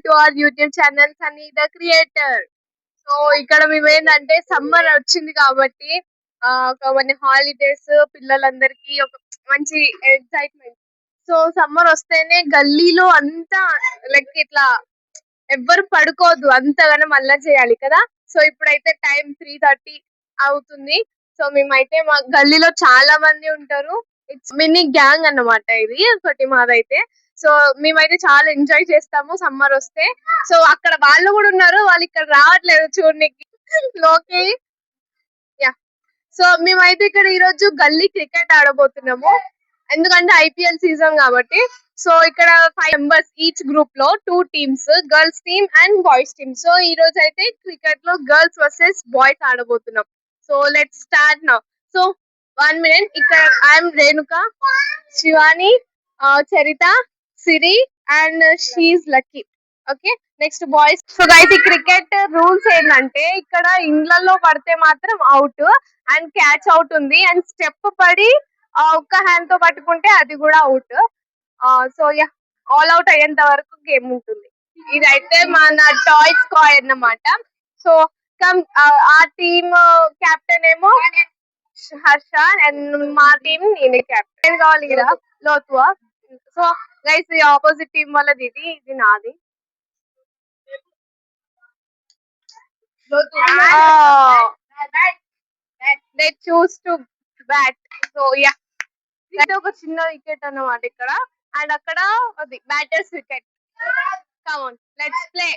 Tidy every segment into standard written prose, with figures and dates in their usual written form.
To our YouTube channel Sunny the creator. So ఇక్కడ మేము ఏంటంటే సమ్మర్ వచ్చింది కాబట్టి కొన్ని హాలిడేస్ పిల్లలందరికీ ఒక మంచి ఎక్సైట్మెంట్. సో సమ్మర్ వస్తేనే గల్లీలో అంతా లైక్ ఇట్లా ఎవ్వరు పడుకోవద్దు, అంతగానం అల్లరి చేయాలి కదా. సో ఇప్పుడైతే టైం 3:30 అవుతుంది. సో మేమైతే మా గల్లీలో చాలా మంది ఉంటారు. ఇట్స్ మినీ గ్యాంగ్ అన్నమాట ఇది ఒకటి మాదైతే. సో మేమైతే చాలా ఎంజాయ్ చేస్తాము సమ్మర్ వస్తే. సో అక్కడ వాళ్ళు కూడా ఉన్నారు, వాళ్ళు ఇక్కడ రావట్లేదు చూడనికి లోకి. యా, సో మేమైతే ఇక్కడ ఈ రోజు గల్లీ క్రికెట్ ఆడబోతున్నాము, ఎందుకంటే ఐపీఎల్ సీజన్ కాబట్టి. సో ఇక్కడ 5 మెంబర్స్ ఈచ్ గ్రూప్ లో 2 teams, girls team and boys team. So ఈ రోజు అయితే క్రికెట్ లో గర్ల్స్ వర్సెస్ బాయ్స్ ఆడబోతున్నాం. So let's start now. So 1 minute. ఇక్కడ ఐఎమ్ రేణుక, శివాని, చరిత, సిరి అండ్ షీఈ్ Lucky. Okay, next boys. So guys ఈ క్రికెట్ రూల్స్ ఏంటంటే ఇక్కడ ఇండ్లలో పడితే మాత్రం అవుట్ అండ్ క్యాచ్ అవుట్ ఉంది, అండ్ స్టెప్ పడి ఒక్క హ్యాండ్ తో పట్టుకుంటే అది కూడా out. So yeah, all out అయ్యేంత వరకు గేమ్ ఉంటుంది. ఇదైతే మన టాయ్ స్క్వాడ్ అన్నమాట. సో కమ్, ఆ టీమ్ కెప్టెన్ ఏమో హర్ష అండ్ మా టీం నేనే కెప్టెన్. ఏది కావాలి ఇక్కడ లోతువా. సో గైస్ ఈ ఆపోజిట్ టీం వాళ్ళది, ఇది నాది. They choose to bat. So yeah, ఇది ఒక చిన్న వికెట్ అన్నమాట ఇక్కడ, అండ్ అక్కడ అది batters wicket. Come on, let's play.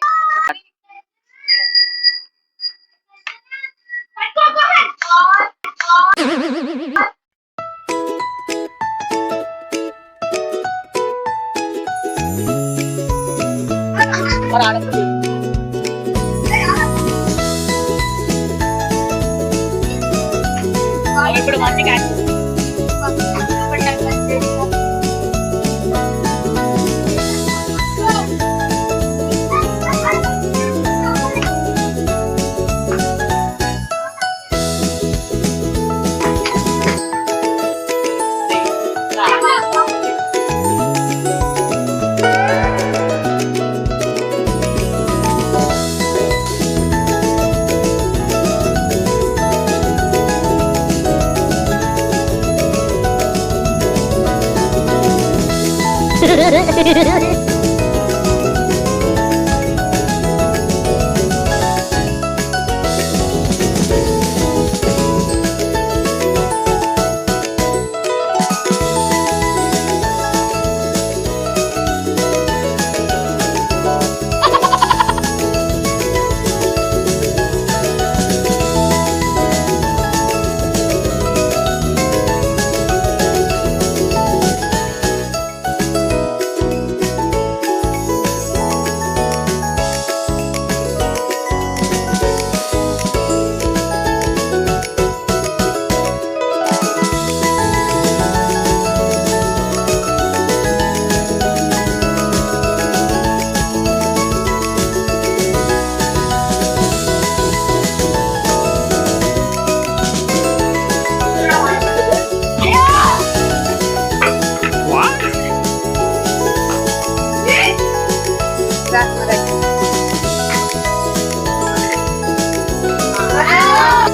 ఇప్పుడు మంచిగా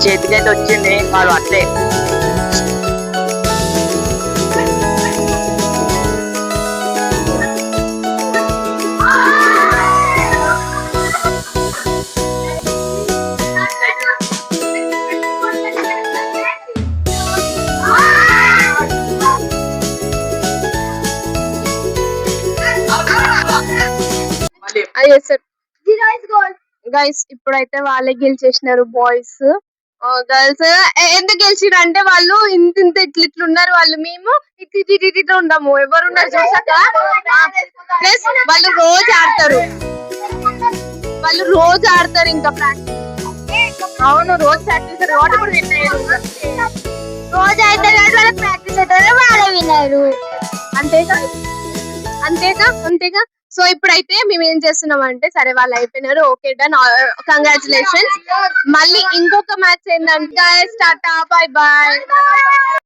చేతికైతే వచ్చింది వాడు అట్లే. గైస్ ఇప్పుడైతే వాళ్ళే గెలిచేసినారు బాయ్స్. గర్ల్స్ ఎందుకు గెలిచిరు అంటే వాళ్ళు ఇంత ఇంత ఇట్లున్నారు, వాళ్ళు మేము ఇట్లా ఉండము. ఎవరున్నారు చూసాక. ప్లస్ వాళ్ళు రోజు ఆడతారు, ఇంకా ప్రాక్టీస్. అవును, రోజు ప్రాక్టీస్ రోజు అయితే ప్రాక్టీస్ అవుతారు, వాళ్ళే విన్నారు. అంతేగా. సో ఇప్పుడైతే మేము ఏం చేస్తున్నాం అంటే, సరే వాళ్ళు అయిపోయినారు, ఓకే డన్, కంగ్రాచులేషన్స్. మళ్ళీ ఇంకొక మ్యాచ్ ఏంటంటే టాటా బై బాయ్.